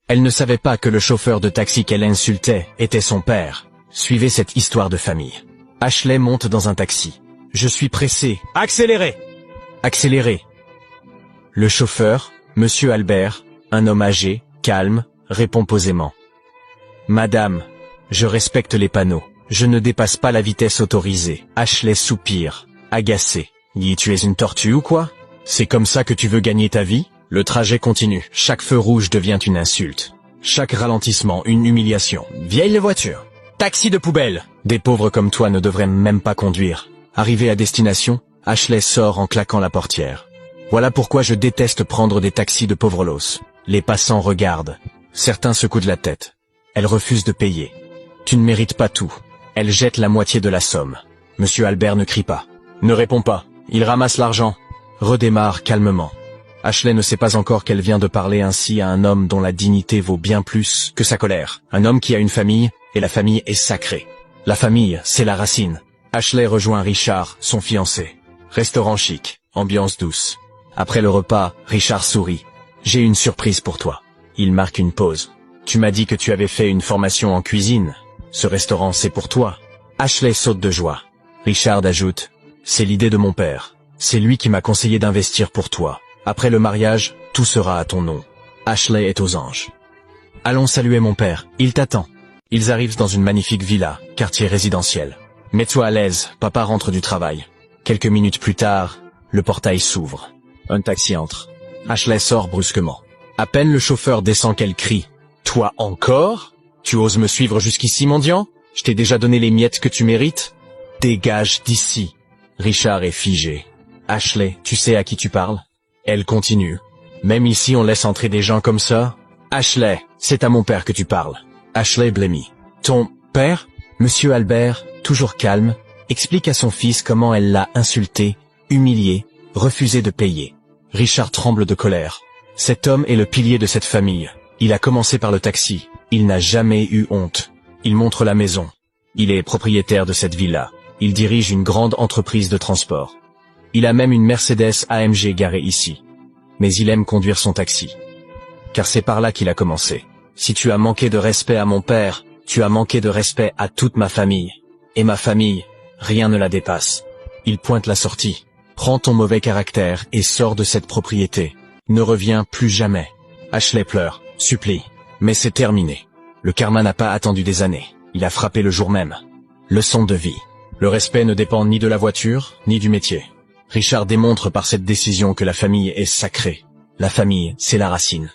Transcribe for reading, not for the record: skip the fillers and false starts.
Elle ne savait pas que le chauffeur de taxi qu'elle insultait était son père. Suivez cette histoire de famille. Ashley monte dans un taxi. Je suis pressé. Accélérez! Accélérez! Le chauffeur, Monsieur Albert, un homme âgé, calme, répond posément. Madame, je respecte les panneaux. Je ne dépasse pas la vitesse autorisée. Ashley soupire, agacée. Dis, tu es une tortue ou quoi? C'est comme ça que tu veux gagner ta vie? Le trajet continue. Chaque feu rouge devient une insulte. Chaque ralentissement, une humiliation. Vieille voiture. Taxi de poubelle. Des pauvres comme toi ne devraient même pas conduire. Arrivé à destination, Ashley sort en claquant la portière. Voilà pourquoi je déteste prendre des taxis de pauvres los. Les passants regardent. Certains secouent de la tête. Elle refuse de payer. Tu ne mérites pas tout. Elle jette la moitié de la somme. Monsieur Albert ne crie pas. Ne répond pas. Il ramasse l'argent. Redémarre calmement. Ashley ne sait pas encore qu'elle vient de parler ainsi à un homme dont la dignité vaut bien plus que sa colère. Un homme qui a une famille, et la famille est sacrée. La famille, c'est la racine. Ashley rejoint Richard, son fiancé. Restaurant chic, ambiance douce. Après le repas, Richard sourit. J'ai une surprise pour toi. Il marque une pause. Tu m'as dit que tu avais fait une formation en cuisine. Ce restaurant, c'est pour toi. Ashley saute de joie. Richard ajoute, c'est l'idée de mon père. C'est lui qui m'a conseillé d'investir pour toi. Après le mariage, tout sera à ton nom. Ashley est aux anges. Allons saluer mon père, il t'attend. Ils arrivent dans une magnifique villa, quartier résidentiel. Mets-toi à l'aise, papa rentre du travail. Quelques minutes plus tard, le portail s'ouvre. Un taxi entre. Ashley sort brusquement. À peine le chauffeur descend qu'elle crie. Toi encore? Tu oses me suivre jusqu'ici, mendiant? Je t'ai déjà donné les miettes que tu mérites? Dégage d'ici. Richard est figé. Ashley, tu sais à qui tu parles? Elle continue. Même ici on laisse entrer des gens comme ça? Ashley, c'est à mon père que tu parles. Ashley blêmit. Ton père? Monsieur Albert, toujours calme, explique à son fils comment elle l'a insulté, humilié, refusé de payer. Richard tremble de colère. Cet homme est le pilier de cette famille. Il a commencé par le taxi. Il n'a jamais eu honte. Il montre la maison. Il est propriétaire de cette villa. Il dirige une grande entreprise de transport. Il a même une Mercedes AMG garée ici. Mais il aime conduire son taxi. Car c'est par là qu'il a commencé. Si tu as manqué de respect à mon père, tu as manqué de respect à toute ma famille. Et ma famille, rien ne la dépasse. Il pointe la sortie. Prends ton mauvais caractère et sors de cette propriété. Ne reviens plus jamais. Ashley pleure, supplie. Mais c'est terminé. Le karma n'a pas attendu des années. Il a frappé le jour même. Leçon de vie. Le respect ne dépend ni de la voiture, ni du métier. Richard démontre par cette décision que la famille est sacrée. La famille, c'est la racine.